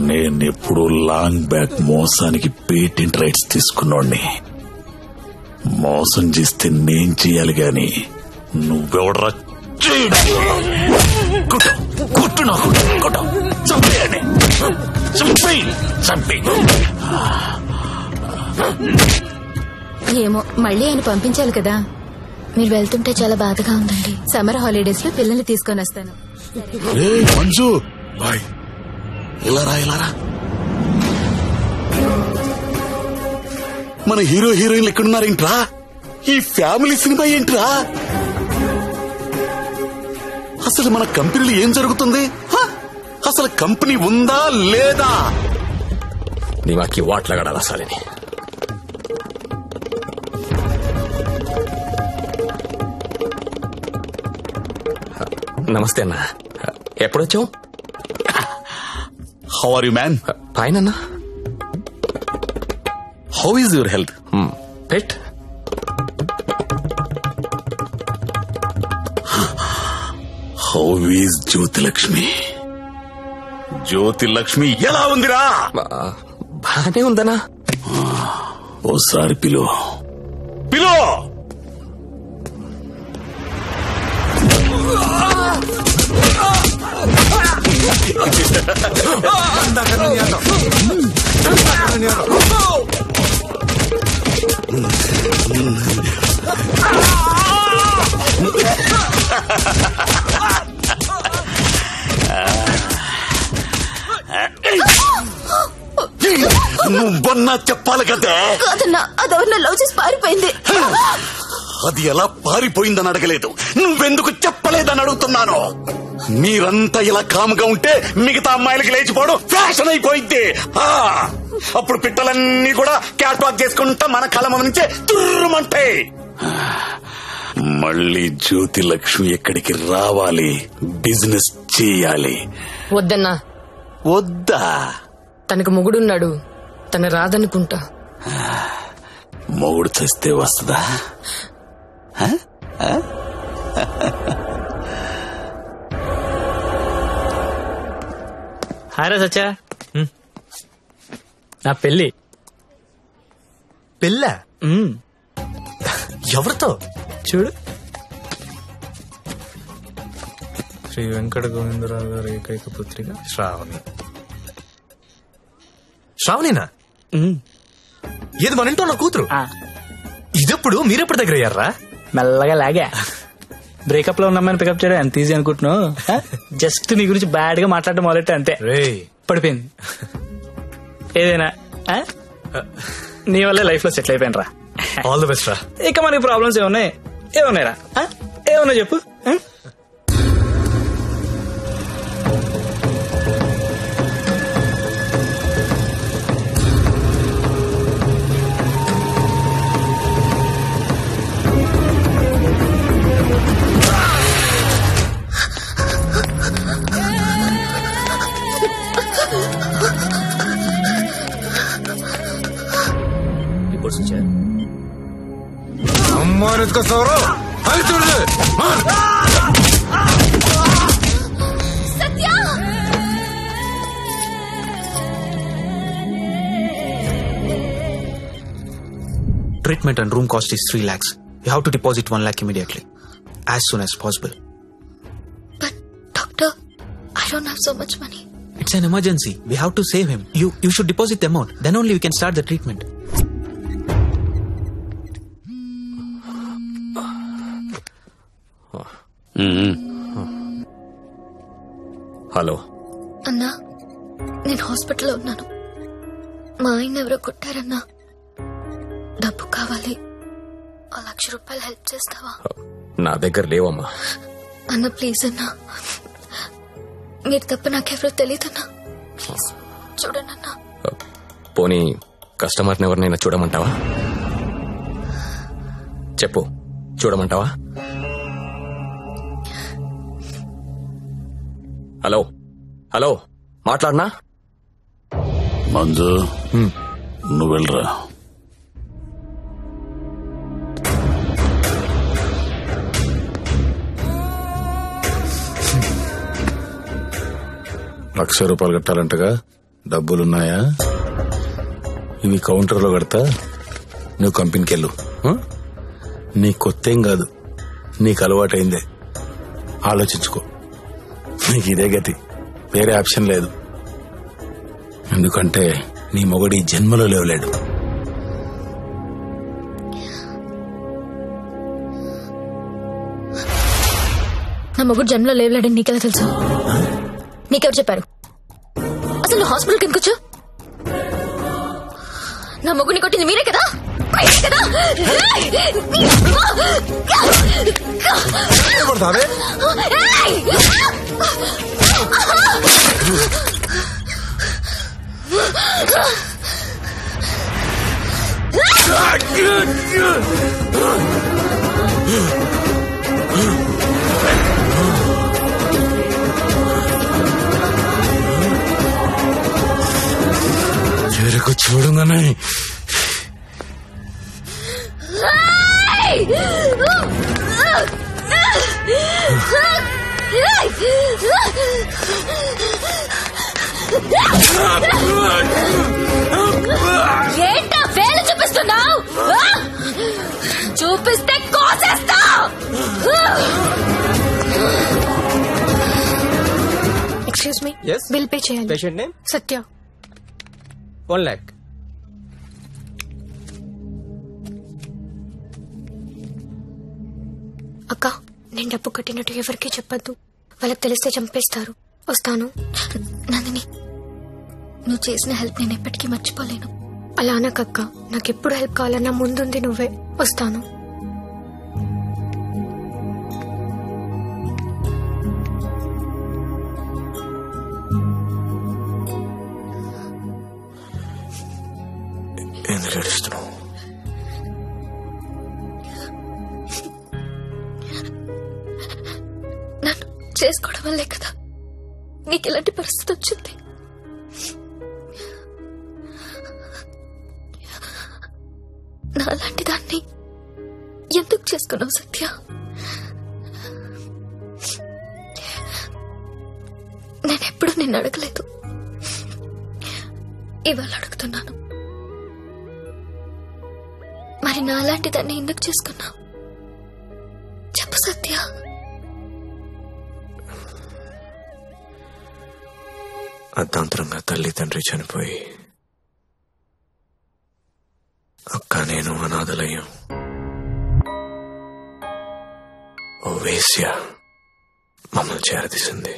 నేనెప్పుడు long back మోసానికి patent rights తీసుకున్నోడ్ని. మోసం చేస్తే నేను చెయ్యాలి గాని నువ్వెవడరా ఏమో మళ్ళీ ఆయన పంపించాలి కదా. మీరు వెళ్తుంటే చాలా బాధగా ఉందండి. సమ్మర్ హాలిడేస్ లో పిల్లల్ని తీసుకొని వస్తాను. మంజు బాయ్, ఇలారా. మన హీరో హీరోయిన్లు ఎక్కడున్నారేంట్రా? ఈ ఫ్యామిలీ సినిమా ఏంట్రా? అసలు మన కంపెనీలో ఏం జరుగుతుంది? అసలు కంపెనీ ఉందా లేదా? దిమాకి వాట్లాడాలి అసలని. నమస్తే అన్న, ఎప్పుడొచ్చావు? How are you man? Fine అన్న. How is your health? But how is Jyotilakshmi? Jyotilakshmi ఎలా ఉందిరా? బానే ఉందనా? ఓసారి పిలో. నువ్వన్నా చెప్పాలి కదా. కాదన్నా, అదెవరినో లవ్ చేసి పారిపోయింది. అది ఎలా పారిపోయిందని అడగలేదు, నువ్వెందుకు చెప్పలేదని అడుగుతున్నాను. మీరంతా ఇలా కాముగా ఉంటే మిగతా అమ్మాయిలకి లేచిపోవడం ఫ్యాషన్ అయిపోయింది. అప్పుడు పిట్టలన్నీ కూడా క్యాట్ వాక్ చేసుకుంటా మన కళ్ళ నుంచే తుర్రుమంటాయి. మళ్ళీ జ్యోతిలక్ష్మి ఎక్కడికి రావాలి, బిజినెస్ చేయాలి. వద్దన్నా. వద్దా? తనకు మొగుడున్నాడు, తన రాదనుకుంటా. మొగుడు చస్తే వస్తుందా? హారా సచ్చా, నా పెళ్ళి. పెళ్ళా? ఎవరితో? చూడు, శ్రీ వెంకట గోవిందరావు గారి ఏకైక పుత్రిక శ్రావణి. శ్రావణినా? ఏది మన ఇంట్లో నా కూతురు? ఇదెప్పుడు మీరెప్పుడు దగ్గర అయ్యారా? మెల్లగా లాగా. బ్రేకప్ లో ఉన్నమ్మని పికప్ చేయడం ఎంత ఈజీ అనుకుంటున్నావు? జస్ట్ నీ గురించి బ్యాడ్ గా మాట్లాడడం మొదలెట్టే అంతే, పడిపోయింది. ఏదైనా నీ వల్లే లైఫ్ లో సెటిల్ అయిపోయాను రా. ఆల్ ది బెస్ట్ రా. ఇక మనకి ప్రాబ్లమ్స్ ఏమున్నాయిరా? ఏమన్నా చెప్పు. Treatment and room cost is 3 lakhs. You have to deposit 1 lakh immediately, as soon as possible. But doctor, I don't have so much money. It's an emergency. We have to save him. You should deposit the amount. Then only we can start the treatment. Hello అన్నా, నేను హాస్పిటల్లో ఉన్నాను. మా ఆయన ఎవరో కొట్టారన్నా. డబ్బు కావాలి. 1,00,000 రూపాయలు హెల్ప్ చేస్తావా? నా దగ్గర లేవమ్మా. అన్న ప్లీజ్ అన్నా, మీరు తప్ప నాకెవరో తెలియదన్నా. ప్లీజ్ చూడండి అన్నా. పోనీ కస్టమర్ని ఎవరినైనా చూడమంటావా? చెప్పు, చూడమంటావా? హలో హలో, మాట్లాడనా? మంజు, నువ్వు వెళ్ళరా. 1,00,000 కట్టాలంటగా, డబ్బులున్నాయా? ఇవి కౌంటర్లో కడతా, నువ్వు కంపెనీకి వెళ్ళు. నీ కొత్తేం కాదు, నీకు అలవాటైందే. ఆలోచించుకో, నీకు ఇదే గతి, వేరే ఆప్షన్ లేదు. ఎందుకంటే నీ మొగడి జన్మలో లేవలేడు. నా మొగుడు జన్మలో లేవలేడని నీకెలా తెలుసు? నీకెవరు చెప్పారు? అసలు నువ్వు హాస్పిటల్కి ఎందుకు వచ్చావు? నా మొగుడిని కొట్టింది మీరే కదా? చెరకు చూడంగానే ఏంటా వేలు చూపిస్తున్నావు? చూపిస్తే కోసేస్తా. ఎక్స్క్యూజ్ మీ, బిల్ పే చేయాలి. పేషెంట్ నేమ్ సత్య. 1 lakh. అక్క, నేను డబ్బు కట్టినట్టు ఎవరికీ చెప్పద్దు. వాళ్ళకి తెలిస్తే చంపేస్తారు. వస్తాను. నందిని, నువ్వు చేసిన హెల్ప్ నేను ఎప్పటికీ మర్చిపోలేను. అలా అనకక్క, నాకెప్పుడు హెల్ప్ కావాలన్నా ముందుంది నువ్వే. వస్తాను. ఎందుకు ఏడుస్తున్నావు? నన్ను చేసుకోవడం వల్లే కదా నీకు ఇలాంటి పరిస్థితి వచ్చింది. నాలాంటి దాన్ని ఎందుకు చేసుకున్నావు సత్య? నేనెప్పుడు నిన్ను అడగలేదు, ఇవాళ అడుగుతున్నాను. మరి నాలాంటి దాన్ని ఎందుకు చేసుకున్నావు? చెప్పు సత్య. అర్ధాంతరంగా తల్లి తండ్రి చనిపోయి అక్క నేను అనాథలయ్యాం. ఓ వేశ్య మమ్మల్ని చేరదీసింది.